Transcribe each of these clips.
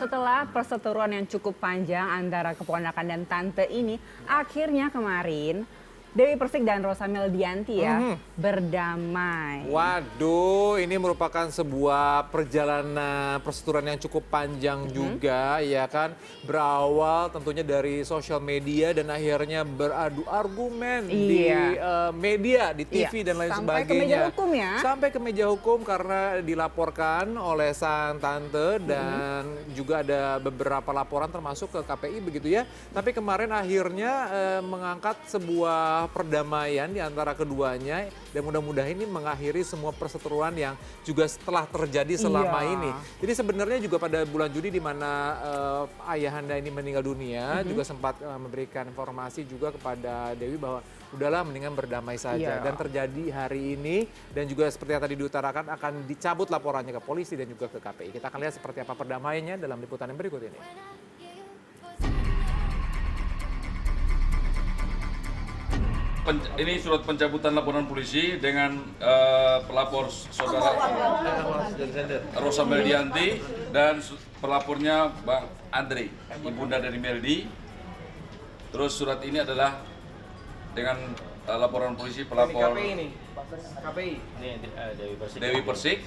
Setelah perseteruan yang cukup panjang antara keponakan dan tante ini, akhirnya kemarin Dewi Persik dan Rosa Meldianti berdamai. Waduh, ini merupakan sebuah perjalanan perseteruan yang cukup panjang juga, ya kan? Berawal tentunya dari sosial media dan akhirnya beradu argumen di media, di TV dan lain Sampai sebagainya. ke meja hukum ya? Sampai ke meja hukum karena dilaporkan oleh sang tante dan juga ada beberapa laporan termasuk ke KPI begitu ya. Tapi kemarin akhirnya mengangkat sebuah perdamaian di antara keduanya dan mudah-mudahan ini mengakhiri semua perseteruan yang juga setelah terjadi selama ini. Jadi sebenarnya juga pada bulan Juni di mana ayahanda ini meninggal dunia juga sempat memberikan informasi juga kepada Dewi bahwa udahlah mendingan berdamai saja dan terjadi hari ini dan juga seperti yang tadi diutarakan akan dicabut laporannya ke polisi dan juga ke KPI. Kita akan lihat seperti apa perdamaiannya dalam liputan yang berikut ini. Ini surat pencabutan laporan polisi dengan pelapor saudara Rosa Meldianti dan pelapornya Bang Andre, ibunda dari Meldi. Terus surat ini adalah dengan laporan polisi pelapor KPI ini Dewi Persik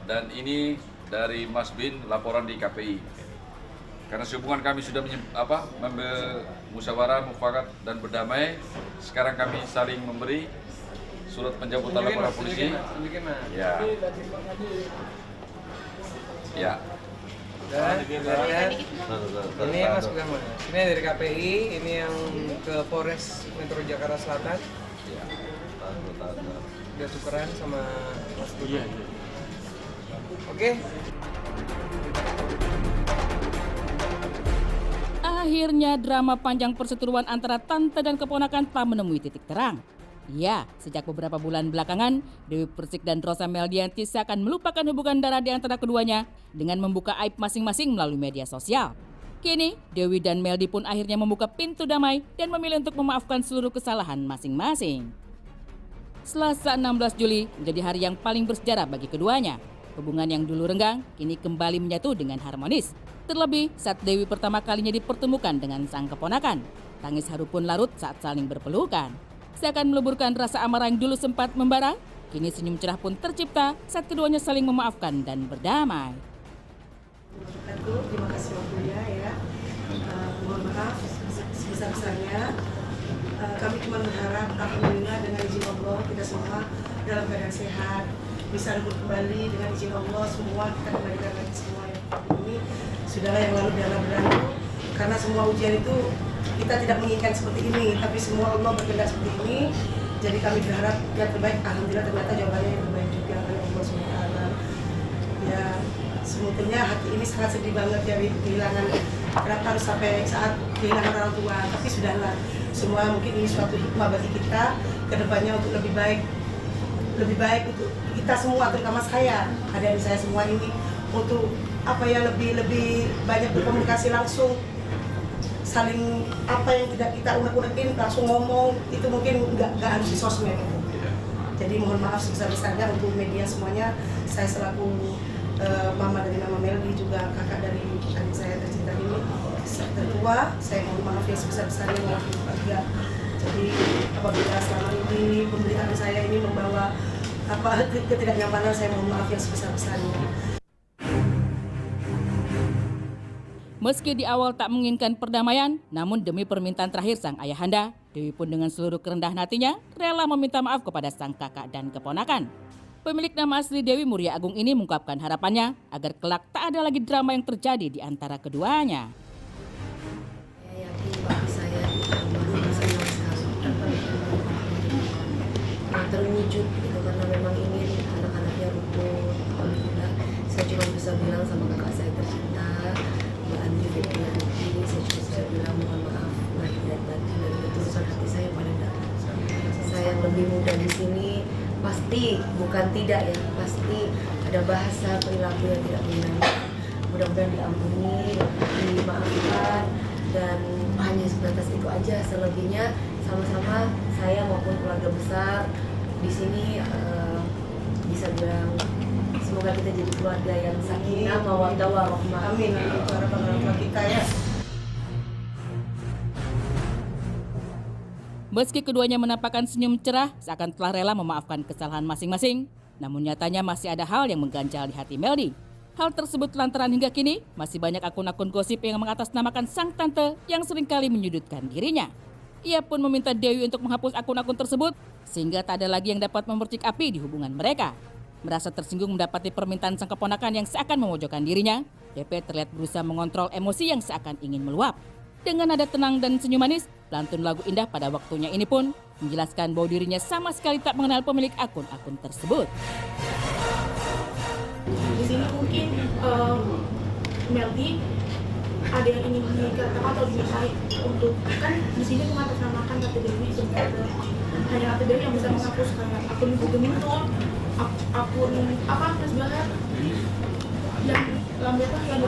dan ini dari Mas Bin laporan di KPI. Karena sehubungan kami sudah mengambil musyawarah, mufakat dan berdamai, sekarang kami saling memberi surat pencabutan laporan polisi. Ya. Ya. Dan ini Mas pegang mana? Ini dari KPI, ini yang ke Polres Metro Jakarta Selatan. Ya. Udah tukeran sama Mas Budi. Oke. Akhirnya drama panjang perseteruan antara tante dan keponakan tak menemui titik terang. Ya, sejak beberapa bulan belakangan, Dewi Persik dan Rosa Meldianti seakan melupakan hubungan darah di antara keduanya dengan membuka aib masing-masing melalui media sosial. Kini, Dewi dan Meldi pun akhirnya membuka pintu damai dan memilih untuk memaafkan seluruh kesalahan masing-masing. Selasa 16 Juli menjadi hari yang paling bersejarah bagi keduanya. Hubungan yang dulu renggang kini kembali menyatu dengan harmonis. Terlebih saat Dewi pertama kalinya dipertemukan dengan sang keponakan. Tangis haru pun larut saat saling berpelukan. Seakan meleburkan rasa amarah yang dulu sempat membara, kini senyum cerah pun tercipta saat keduanya saling memaafkan dan berdamai. Terima kasih waktunya ya. Mohon maaf sebesar-besarnya. Kami cuma berharap alhamdulillah dengan izin Allah kita semua dalam keadaan sehat, bisa rukun kembali dengan izin Allah, semua kita kembalikan lagi semua yang ini sudahlah yang lalu dalam berlalu, karena semua ujian itu kita tidak menginginkan seperti ini, tapi semua Allah berkehendak seperti ini. Jadi kami berharap yang terbaik. Alhamdulillah ternyata jawabannya yang terbaik juga oleh Allah SWT. Ya, sebetulnya hati ini sangat sedih banget ya kehilangan. Kenapa harus sampai saat kehilangan orang tua? Tapi sudahlah, semua mungkin ini suatu hikmah bagi kita kedepannya untuk lebih baik untuk kita semua, terutama saya, adik-adik saya semua ini untuk lebih banyak berkomunikasi langsung, saling apa yang tidak kita unek-unekin langsung ngomong, itu mungkin nggak harus di sosmed. Jadi mohon maaf sebesar-besarnya untuk media semuanya. Saya selaku mama dari Mama Meldi, juga kakak dari adik saya tercinta ini, tertua, saya mohon maaf yang sebesar-besarnya maupun keluarga. Jadi apabila selama ini pemberitaan saya ini membawa ketidaknyamanan, saya mohon maaf yang sebesar-besarnya. Meski di awal tak menginginkan perdamaian, namun demi permintaan terakhir sang ayahanda, Dewi pun dengan seluruh kerendahan hatinya rela meminta maaf kepada sang kakak dan keponakan. Pemilik nama asli Dewi, Muria Agung ini mengungkapkan harapannya agar kelak tak ada lagi drama yang terjadi di antara keduanya. Saya yakin bagi saya masih senang sekali terwujud gitu, karena memang ingin anak-anaknya rukun. Alhamdulillah, saya cuma bisa bilang sama kakak saya tercinta, Mbak Andi Fitriyanti, saya cuma bisa bilang mohon maaf lahir dan batin dari ketulusan hati saya pada dalam. Saya yang lebih muda di sini pasti, bukan tidak ya, pasti ada bahasa perilaku yang tidak benar. Mudah-mudahan diampuni, dimaafkan, dan hanya sebatas itu aja. Selebihnya sama-sama saya maupun keluarga besar di sini bisa bilang semoga kita jadi keluarga yang sakinah, mawaddah, warahmah. Amin. Itu harapan orang tua kita ya. Meski keduanya menampakkan senyum cerah seakan telah rela memaafkan kesalahan masing-masing, namun nyatanya masih ada hal yang mengganjal di hati Meldi. Hal tersebut lantaran hingga kini masih banyak akun-akun gosip yang mengatasnamakan sang tante yang seringkali menyudutkan dirinya. Ia pun meminta Dewi untuk menghapus akun-akun tersebut sehingga tak ada lagi yang dapat memercik api di hubungan mereka. Merasa tersinggung mendapati permintaan sang keponakan yang seakan memojokkan dirinya, DP terlihat berusaha mengontrol emosi yang seakan ingin meluap. Dengan nada tenang dan senyum manis, pantun lagu indah pada waktunya ini pun menjelaskan bahwa dirinya sama sekali tak mengenal pemilik akun-akun tersebut. Di sini mungkin Meldi ada yang ingin dikatakan atau dimintai untuk, kan di sini mengatasnamakan Tante Dewi sebagai hanya Tante Dewi yang bisa menghapus kayak akun Ibu Gemintun, akun apa Mas Bahar dan Lambeta yang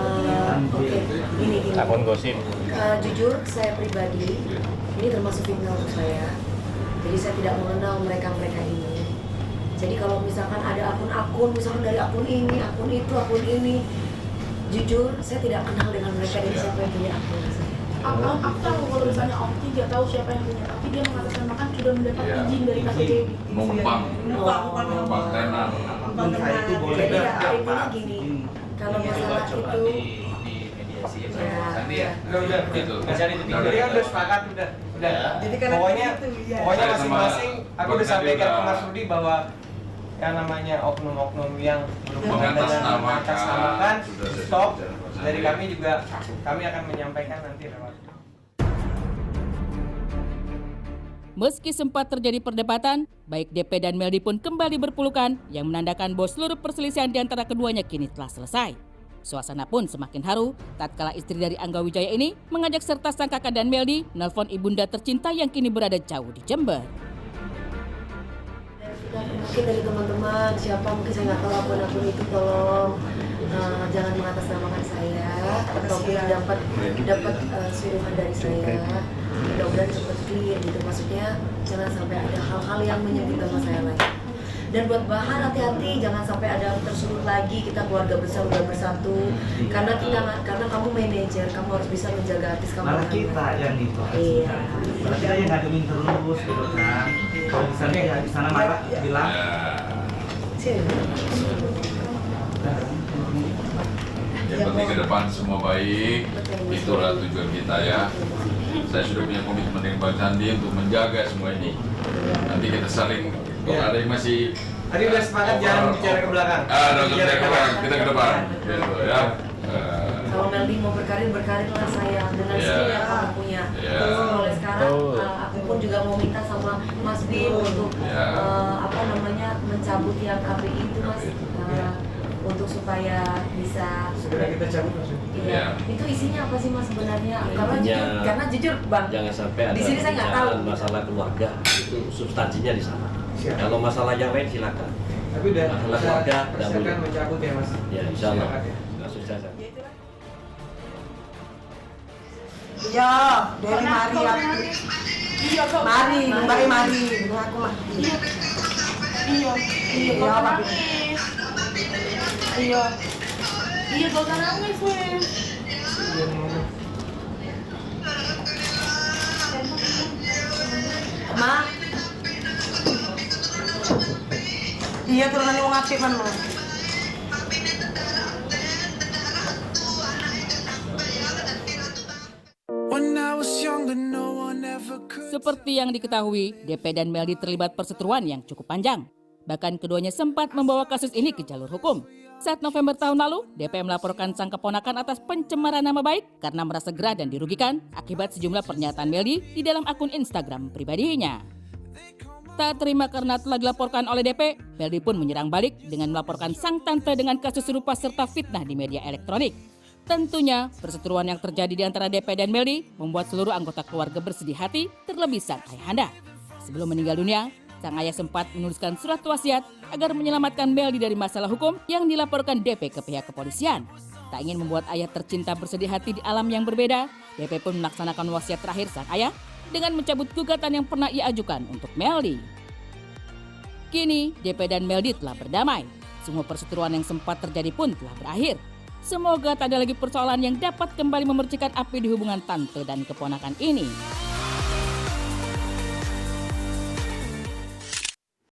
Oke, gini. Akun gosip. Jujur, saya pribadi, ini termasuk fitnah untuk saya. Jadi saya tidak mengenal mereka-mereka ini. Jadi kalau misalkan ada akun-akun, misalkan dari akun ini, akun itu, akun ini, jujur, saya tidak kenal dengan mereka dan siapa yang punya akun saya. Aku tahu kalau misalnya Okti tidak tahu siapa yang punya, tapi dia mengatasnamakan sudah mendapat izin dari Tante Dewi. Numpang tenar. Jadi ya, intinya gini, kalau masalah itu, Udah. Gitu. Jadi kan udah sepakat, udah. Jadi karena Pokoknya itu, ya. pokoknya Saya sama masing-masing aku udah Bang sampaikan Sandi ke Mas Rudi bahwa yang namanya oknum-oknum yang mengatasnamakan stop. Dari kami juga, kami akan menyampaikan nanti lewat. Meski sempat terjadi perdebatan, baik DP dan Meldi pun kembali berpelukan yang menandakan bahwa seluruh perselisihan di antara keduanya kini telah selesai. Suasana pun semakin haru tatkala istri dari Angga Wijaya ini mengajak serta sang kakak dan Meldi nelpon ibunda tercinta yang kini berada jauh di Jember. mungkin dari teman-teman siapa mungkin saya nggak tahu akun-akun itu, tolong jangan mengatasnamakan saya ataupun dapat suruhan dari saya. Mudah-mudahan cepat clear gitu, maksudnya jangan sampai ada hal-hal yang menyebut nama saya lagi. Dan buat Bahar, hati-hati jangan sampai ada tersulut lagi, kita keluarga besar udah bersatu. Karena kamu manajer, kamu harus bisa menjaga artis kamu. Malah kita yang itu. Iya. Malah kita yang ngaduin terus gitu kan. Kalau misalnya ya di sana marah bilang. Yang penting ke depan semua baik, itulah tujuan kita ya. Saya sudah punya komitmen dengan Bang Sandi untuk menjaga semua ini. Nanti kita saling, kalau ada yang masih Tadi udah sepakat jangan bicara ke belakang. Udah bicara ke belakang, kita ke depan. Gitu ya. Kalau Meldi mau berkarirlah saya dengan skill yang kamu punya. Mulai sekarang aku pun juga mau minta sama Mas Bin untuk mencabut yang KPI itu Mas. Untuk supaya bisa Segera kita cabut maksudnya. Iya. Itu isinya apa sih Mas sebenarnya? Karena jujur Bang, jangan sampai ada di sini saya nggak tahu masalah keluarga, itu substansinya di sana. Siap. Kalau masalah yang lain silakan. Tapi udah Masalah keluarga persiapkan mencabut ya Mas. Ya insya Allah. Silakan ya. Kasus saya. Iya, Dewi mari ya. Iya, kok. Mari, kembali mari. Aku mah. Iya, kau nangis. Iya, kau nangis, wes. Ma. Iya, turunan wong apik man, Ma. Seperti yang diketahui, DP dan Meldi terlibat perseteruan yang cukup panjang. Bahkan keduanya sempat membawa kasus ini ke jalur hukum. Saat November tahun lalu, DP melaporkan sang keponakan atas pencemaran nama baik karena merasa gerah dan dirugikan akibat sejumlah pernyataan Meldi di dalam akun Instagram pribadinya. Tak terima karena telah dilaporkan oleh DP, Meldi pun menyerang balik dengan melaporkan sang tante dengan kasus serupa serta fitnah di media elektronik. Tentunya, perseteruan yang terjadi di antara DP dan Meldi membuat seluruh anggota keluarga bersedih hati, terlebih sang ayahanda. Sebelum meninggal dunia, sang ayah sempat menuliskan surat wasiat agar menyelamatkan Meldi dari masalah hukum yang dilaporkan DP ke pihak kepolisian. Tak ingin membuat ayah tercinta bersedih hati di alam yang berbeda, DP pun melaksanakan wasiat terakhir sang ayah dengan mencabut gugatan yang pernah ia ajukan untuk Meldi. Kini, DP dan Meldi telah berdamai. Semua perseteruan yang sempat terjadi pun telah berakhir. Semoga tak ada lagi persoalan yang dapat kembali memercikan api di hubungan tante dan keponakan ini.